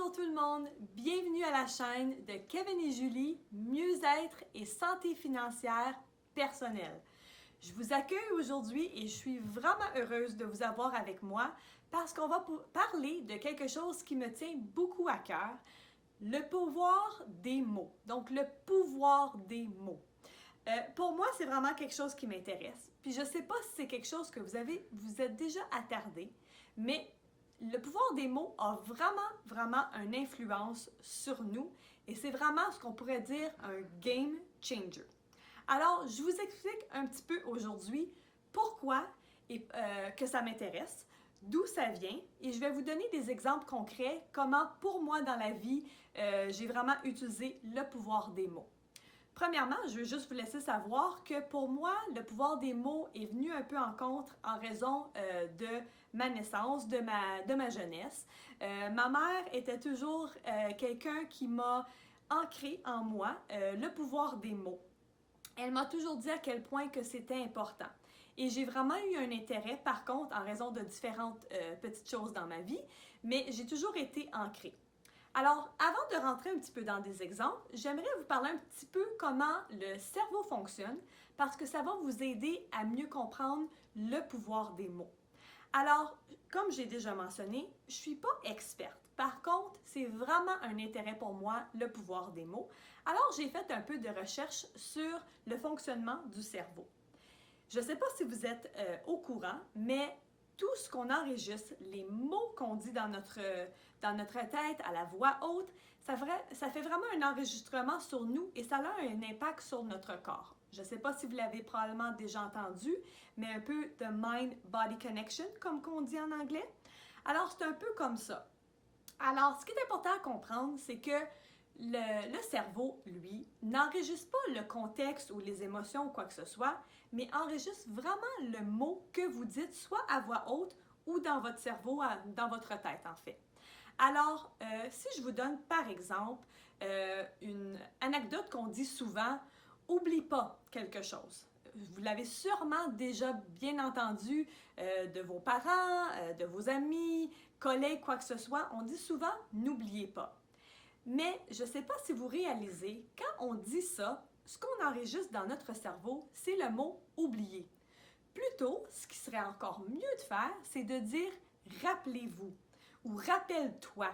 Bonjour tout le monde, bienvenue à la chaîne de Kevin et Julie, mieux-être et santé financière personnelle. Je vous accueille aujourd'hui et je suis vraiment heureuse de vous avoir avec moi parce qu'on va parler de quelque chose qui me tient beaucoup à cœur, le pouvoir des mots. Donc le pouvoir des mots. Pour moi, c'est vraiment quelque chose qui m'intéresse. Puis je ne sais pas si c'est quelque chose que vous êtes déjà attardé, mais le pouvoir des mots a vraiment une influence sur nous et c'est vraiment ce qu'on pourrait dire un game changer. Alors, je vous explique un petit peu aujourd'hui pourquoi que ça m'intéresse, d'où ça vient et je vais vous donner des exemples concrets, comment pour moi dans la vie, j'ai vraiment utilisé le pouvoir des mots. Premièrement, je veux juste vous laisser savoir que pour moi, le pouvoir des mots est venu un peu en compte en raison de ma naissance, de ma jeunesse. Ma mère était toujours quelqu'un qui m'a ancré en moi le pouvoir des mots. Elle m'a toujours dit à quel point que c'était important. Et j'ai vraiment eu un intérêt, par contre, en raison de différentes petites choses dans ma vie, mais j'ai toujours été ancrée. Alors, avant de rentrer un petit peu dans des exemples, j'aimerais vous parler un petit peu comment le cerveau fonctionne parce que ça va vous aider à mieux comprendre le pouvoir des mots. Alors, comme j'ai déjà mentionné, je ne suis pas experte. Par contre, c'est vraiment un intérêt pour moi, le pouvoir des mots. Alors, j'ai fait un peu de recherche sur le fonctionnement du cerveau. Je ne sais pas si vous êtes au courant, mais tout ce qu'on enregistre, les mots qu'on dit dans notre tête, à la voix haute, ça fait vraiment un enregistrement sur nous et ça a un impact sur notre corps. Je ne sais pas si vous l'avez probablement déjà entendu, mais un peu de mind-body connection, comme qu'on dit en anglais. Alors, c'est un peu comme ça. Alors, ce qui est important à comprendre, c'est que le cerveau, lui, n'enregistre pas le contexte ou les émotions ou quoi que ce soit, mais enregistre vraiment le mot que vous dites, soit à voix haute ou dans votre cerveau, dans votre tête en fait. Alors, si je vous donne par exemple une anecdote qu'on dit souvent, oublie pas quelque chose. Vous l'avez sûrement déjà bien entendu de vos parents, de vos amis, collègues, quoi que ce soit. On dit souvent, n'oubliez pas. Mais je ne sais pas si vous réalisez, quand on dit ça, ce qu'on enregistre dans notre cerveau, c'est le mot « oublier ». Plutôt, ce qui serait encore mieux de faire, c'est de dire « rappelez-vous » ou « rappelle-toi ».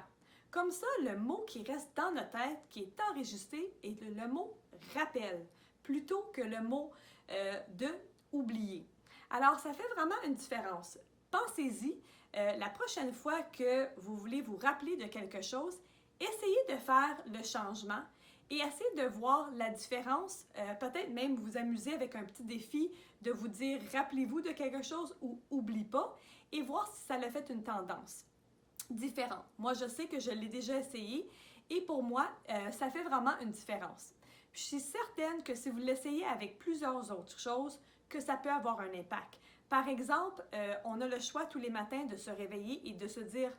Comme ça, le mot qui reste dans notre tête, qui est enregistré, est le mot « rappel » plutôt que le mot de « oublier ». Alors, ça fait vraiment une différence. Pensez-y, la prochaine fois que vous voulez vous rappeler de quelque chose, essayez de faire le changement et essayez de voir la différence, peut-être même vous amuser avec un petit défi de vous dire « rappelez-vous de quelque chose » ou « oublie pas » et voir si ça a fait une tendance différente. Moi, je sais que je l'ai déjà essayé et pour moi, ça fait vraiment une différence. Puis, je suis certaine que si vous l'essayez avec plusieurs autres choses, que ça peut avoir un impact. Par exemple, on a le choix tous les matins de se réveiller et de se dire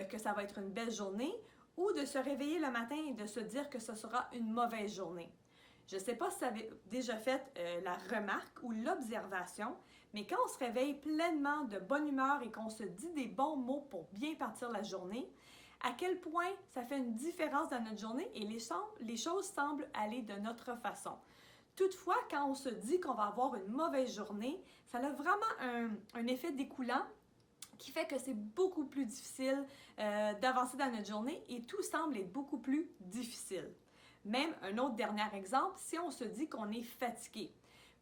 que ça va être une belle journée ou de se réveiller le matin et de se dire que ce sera une mauvaise journée. Je ne sais pas si vous avez déjà fait la remarque ou l'observation, mais quand on se réveille pleinement de bonne humeur et qu'on se dit des bons mots pour bien partir la journée, à quel point ça fait une différence dans notre journée et les choses semblent aller de notre façon. Toutefois, quand on se dit qu'on va avoir une mauvaise journée, ça a vraiment un effet découlant qui fait que c'est beaucoup plus difficile d'avancer dans notre journée et tout semble être beaucoup plus difficile. Même un autre dernier exemple, si on se dit qu'on est fatigué.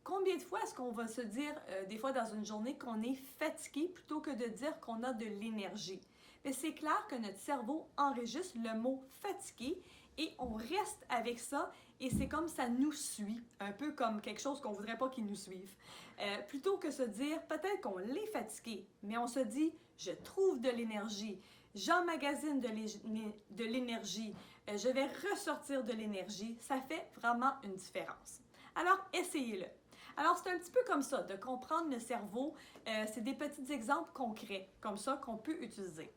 Combien de fois est-ce qu'on va se dire des fois dans une journée qu'on est fatigué plutôt que de dire qu'on a de l'énergie? Mais c'est clair que notre cerveau enregistre le mot fatigué et on reste avec ça et c'est comme ça nous suit, un peu comme quelque chose qu'on ne voudrait pas qu'il nous suive. Plutôt que se dire peut-être qu'on l'est fatigué, mais on se dit je trouve de l'énergie, j'emmagasine de l'énergie, je vais ressortir de l'énergie, ça fait vraiment une différence. Alors essayez-le. Alors, c'est un petit peu comme ça, de comprendre le cerveau. C'est des petits exemples concrets, comme ça, qu'on peut utiliser.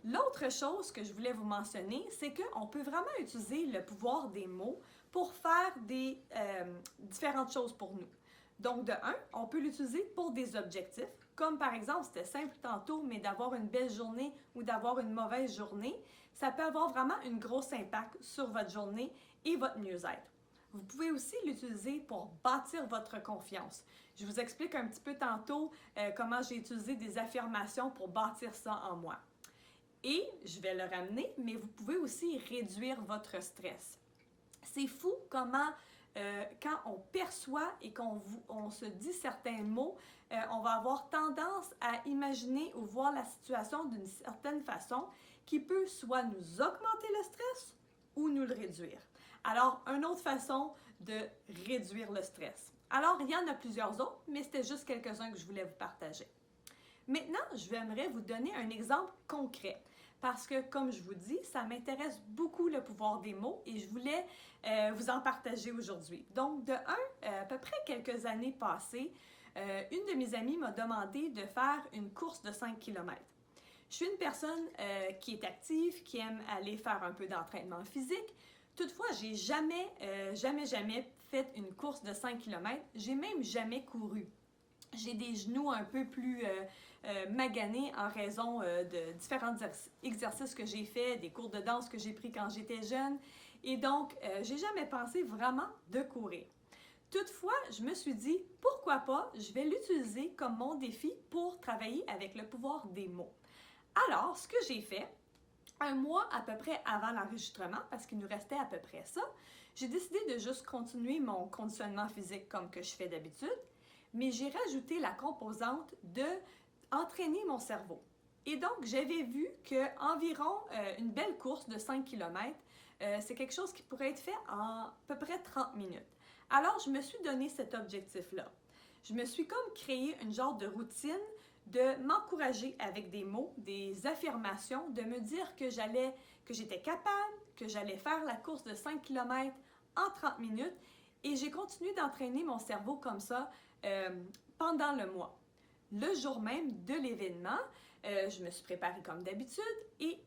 L'autre chose que je voulais vous mentionner, c'est qu'on peut vraiment utiliser le pouvoir des mots pour faire différentes choses pour nous. Donc, de un, on peut l'utiliser pour des objectifs, comme par exemple, c'était simple tantôt, mais d'avoir une belle journée ou d'avoir une mauvaise journée, ça peut avoir vraiment un gros impact sur votre journée et votre mieux-être. Vous pouvez aussi l'utiliser pour bâtir votre confiance. Je vous explique un petit peu tantôt comment j'ai utilisé des affirmations pour bâtir ça en moi. Et je vais le ramener, mais vous pouvez aussi réduire votre stress. C'est fou comment, quand on perçoit et on se dit certains mots, on va avoir tendance à imaginer ou voir la situation d'une certaine façon qui peut soit nous augmenter le stress ou nous le réduire. Alors, une autre façon de réduire le stress. Alors, il y en a plusieurs autres, mais c'était juste quelques-uns que je voulais vous partager. Maintenant, j'aimerais vous donner un exemple concret parce que, comme je vous dis, ça m'intéresse beaucoup le pouvoir des mots et je voulais vous en partager aujourd'hui. Donc, à peu près quelques années passées, une de mes amies m'a demandé de faire une course de 5 km. Je suis une personne qui est active, qui aime aller faire un peu d'entraînement physique. Toutefois, j'ai jamais fait une course de 5 km. J'ai même jamais couru. J'ai des genoux un peu plus maganés en raison de différents exercices que j'ai faits, des cours de danse que j'ai pris quand j'étais jeune. Et donc, j'ai jamais pensé vraiment de courir. Toutefois, je me suis dit, pourquoi pas, je vais l'utiliser comme mon défi pour travailler avec le pouvoir des mots. Alors, ce que j'ai fait, un mois à peu près avant l'enregistrement, parce qu'il nous restait à peu près ça, j'ai décidé de juste continuer mon conditionnement physique comme que je fais d'habitude, mais j'ai rajouté la composante de entraîner mon cerveau. Et donc, j'avais vu qu'environ une belle course de 5 km, c'est quelque chose qui pourrait être fait en à peu près 30 minutes. Alors, je me suis donné cet objectif-là. Je me suis comme créé une genre de routine de m'encourager avec des mots, des affirmations, de me dire que j'étais capable, que j'allais faire la course de 5 km en 30 minutes et j'ai continué d'entraîner mon cerveau comme ça pendant le mois. Le jour même de l'événement, je me suis préparée comme d'habitude et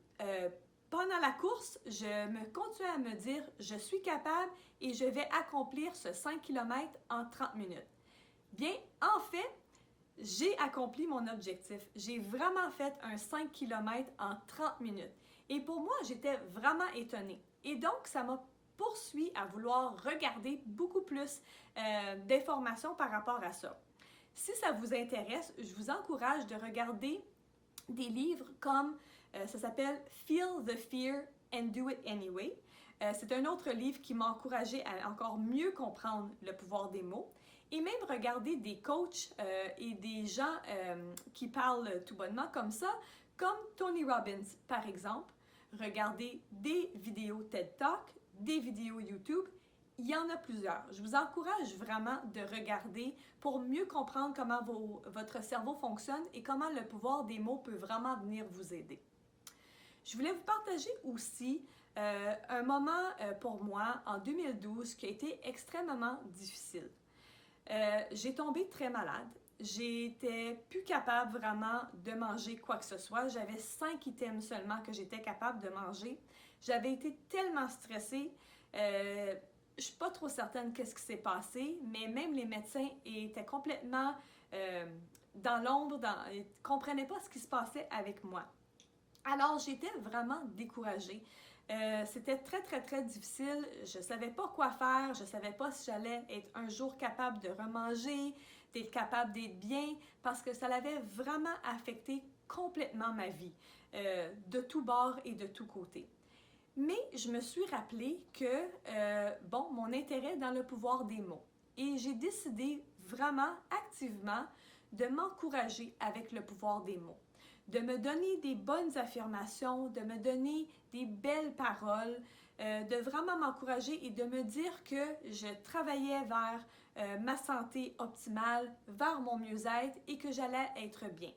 pendant la course, je me continuais à me dire je suis capable et je vais accomplir ce 5 km en 30 minutes. Bien, en fait, j'ai accompli mon objectif. J'ai vraiment fait un 5 km en 30 minutes. Et pour moi, j'étais vraiment étonnée. Et donc, ça m'a poursuivi à vouloir regarder beaucoup plus d'informations par rapport à ça. Si ça vous intéresse, je vous encourage de regarder des livres comme, ça s'appelle Feel the Fear and Do It Anyway. C'est un autre livre qui m'a encouragée à encore mieux comprendre le pouvoir des mots. Et même regarder des coachs et des gens qui parlent tout bonnement comme ça, comme Tony Robbins par exemple. Regardez des vidéos TED Talk, des vidéos YouTube. Il y en a plusieurs. Je vous encourage vraiment de regarder pour mieux comprendre comment votre cerveau fonctionne et comment le pouvoir des mots peut vraiment venir vous aider. Je voulais vous partager aussi un moment pour moi en 2012 qui a été extrêmement difficile. J'ai tombé très malade. J'étais plus capable vraiment de manger quoi que ce soit. J'avais 5 items seulement que j'étais capable de manger. J'avais été tellement stressée. Je suis pas trop certaine qu'est-ce qui s'est passé, mais même les médecins étaient complètement dans l'ombre, ils ne comprenaient pas ce qui se passait avec moi. Alors, j'étais vraiment découragée. C'était très, très, très difficile. Je ne savais pas quoi faire. Je ne savais pas si j'allais être un jour capable de remanger, d'être capable d'être bien, parce que ça avait vraiment affecté complètement ma vie, de tous bords et de tous côtés. Mais je me suis rappelé que, mon intérêt dans le pouvoir des mots. Et j'ai décidé vraiment activement de m'encourager avec le pouvoir des mots, de me donner des bonnes affirmations, de me donner des belles paroles, de vraiment m'encourager et de me dire que je travaillais vers ma santé optimale, vers mon mieux-être et que j'allais être bien.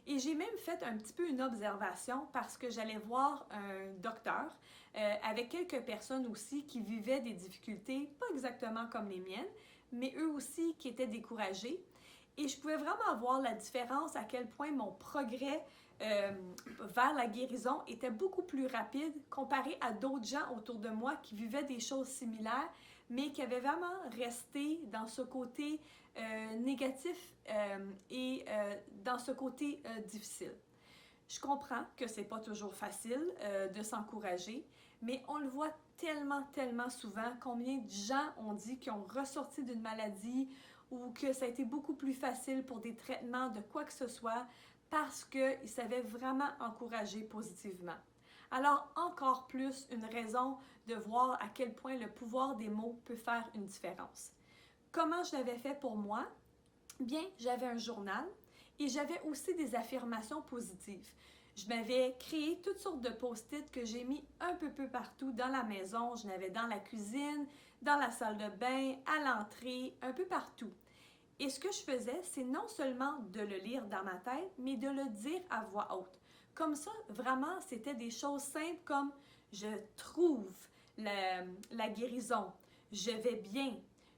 Et j'ai même fait un petit peu une observation parce que j'allais voir un docteur avec quelques personnes aussi qui vivaient des difficultés, pas exactement comme les miennes, mais eux aussi qui étaient découragés. Et je pouvais vraiment voir la différence, à quel point mon progrès vers la guérison était beaucoup plus rapide comparé à d'autres gens autour de moi qui vivaient des choses similaires, mais qui avaient vraiment resté dans ce côté négatif et dans ce côté difficile. Je comprends que c'est pas toujours facile de s'encourager, mais on le voit tellement souvent combien de gens ont dit qu'ils ont ressorti d'une maladie ou que ça a été beaucoup plus facile pour des traitements de quoi que ce soit parce qu'ils savaient vraiment encourager positivement. Alors, encore plus une raison de voir à quel point le pouvoir des mots peut faire une différence. Comment je l'avais fait pour moi? Bien, j'avais un journal et j'avais aussi des affirmations positives. Je m'avais créé toutes sortes de post-it que j'ai mis un peu partout dans la maison. Je l'avais dans la cuisine, dans la salle de bain, à l'entrée, un peu partout. Et ce que je faisais, c'est non seulement de le lire dans ma tête, mais de le dire à voix haute. Comme ça, vraiment, c'était des choses simples comme « je trouve la guérison »,« je vais bien »,«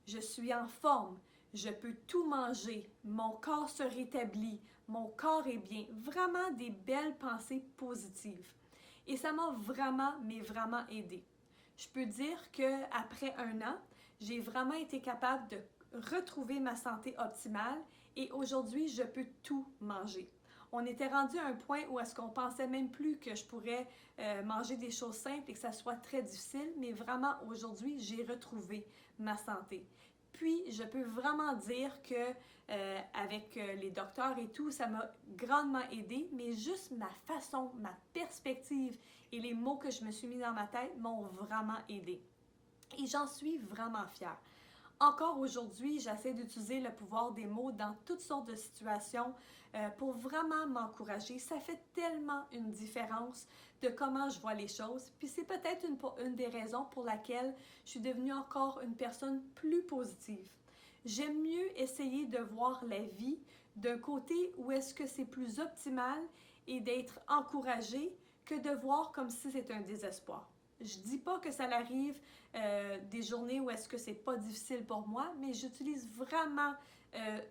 je suis en forme »,« je peux tout manger »,« mon corps se rétablit »,« mon corps est bien ». Vraiment des belles pensées positives. Et ça m'a vraiment aidé. Je peux dire qu'après 1 an, j'ai vraiment été capable de retrouver ma santé optimale et aujourd'hui, je peux tout manger. On était rendu à un point où est-ce qu'on pensait même plus que je pourrais manger des choses simples et que ça soit très difficile, mais vraiment aujourd'hui, j'ai retrouvé ma santé. Puis, je peux vraiment dire que avec les docteurs et tout, ça m'a grandement aidé, mais juste ma façon, ma perspective et les mots que je me suis mis dans ma tête m'ont vraiment aidé. Et j'en suis vraiment fière. Encore aujourd'hui, j'essaie d'utiliser le pouvoir des mots dans toutes sortes de situations pour vraiment m'encourager. Ça fait tellement une différence de comment je vois les choses. Puis c'est peut-être une des raisons pour laquelle je suis devenue encore une personne plus positive. J'aime mieux essayer de voir la vie d'un côté où est-ce que c'est plus optimal et d'être encouragée que de voir comme si c'était un désespoir. Je dis pas que ça arrive des journées où est-ce que c'est pas difficile pour moi, mais j'utilise vraiment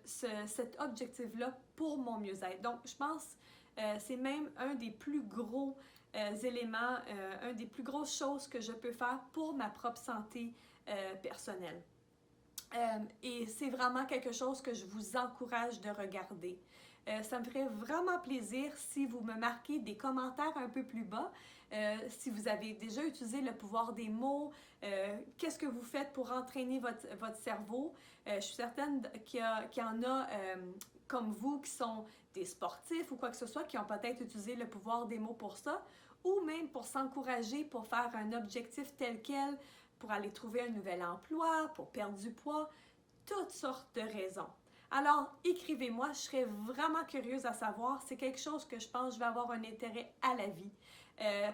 cet objectif-là pour mon mieux-être. Donc, je pense c'est même un des plus gros éléments, un des plus grosses choses que je peux faire pour ma propre santé personnelle. Et c'est vraiment quelque chose que je vous encourage de regarder. Ça me ferait vraiment plaisir si vous me marquez des commentaires un peu plus bas, si vous avez déjà utilisé le pouvoir des mots, qu'est-ce que vous faites pour entraîner votre cerveau. Je suis certaine qu'il y en a comme vous qui sont des sportifs ou quoi que ce soit, qui ont peut-être utilisé le pouvoir des mots pour ça, ou même pour s'encourager, pour faire un objectif tel quel, pour aller trouver un nouvel emploi, pour perdre du poids, toutes sortes de raisons. Alors, écrivez-moi, je serais vraiment curieuse à savoir. C'est quelque chose que je pense que je vais avoir un intérêt à la vie.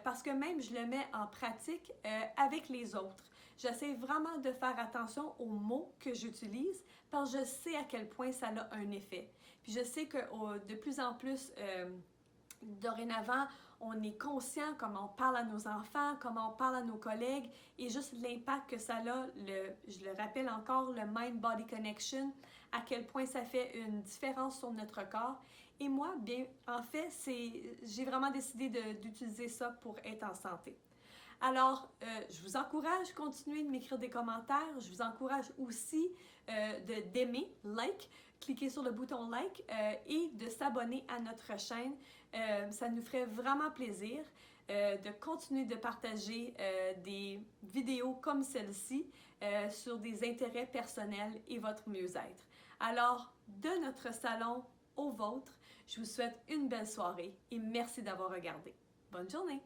Parce que même je le mets en pratique avec les autres. J'essaie vraiment de faire attention aux mots que j'utilise parce que je sais à quel point ça a un effet. Puis je sais que de plus en plus, dorénavant, on est conscient comment on parle à nos enfants, comment on parle à nos collègues et juste l'impact que ça a, je le rappelle encore, le Mind-Body Connection, à quel point ça fait une différence sur notre corps. Et moi, bien, en fait, j'ai vraiment décidé d'utiliser ça pour être en santé. Alors, je vous encourage à continuer de m'écrire des commentaires. Je vous encourage aussi d'aimer, cliquer sur le bouton like et de s'abonner à notre chaîne. Ça nous ferait vraiment plaisir de continuer de partager des vidéos comme celle-ci sur des intérêts personnels et votre mieux-être. Alors, de notre salon au vôtre, je vous souhaite une belle soirée et merci d'avoir regardé. Bonne journée!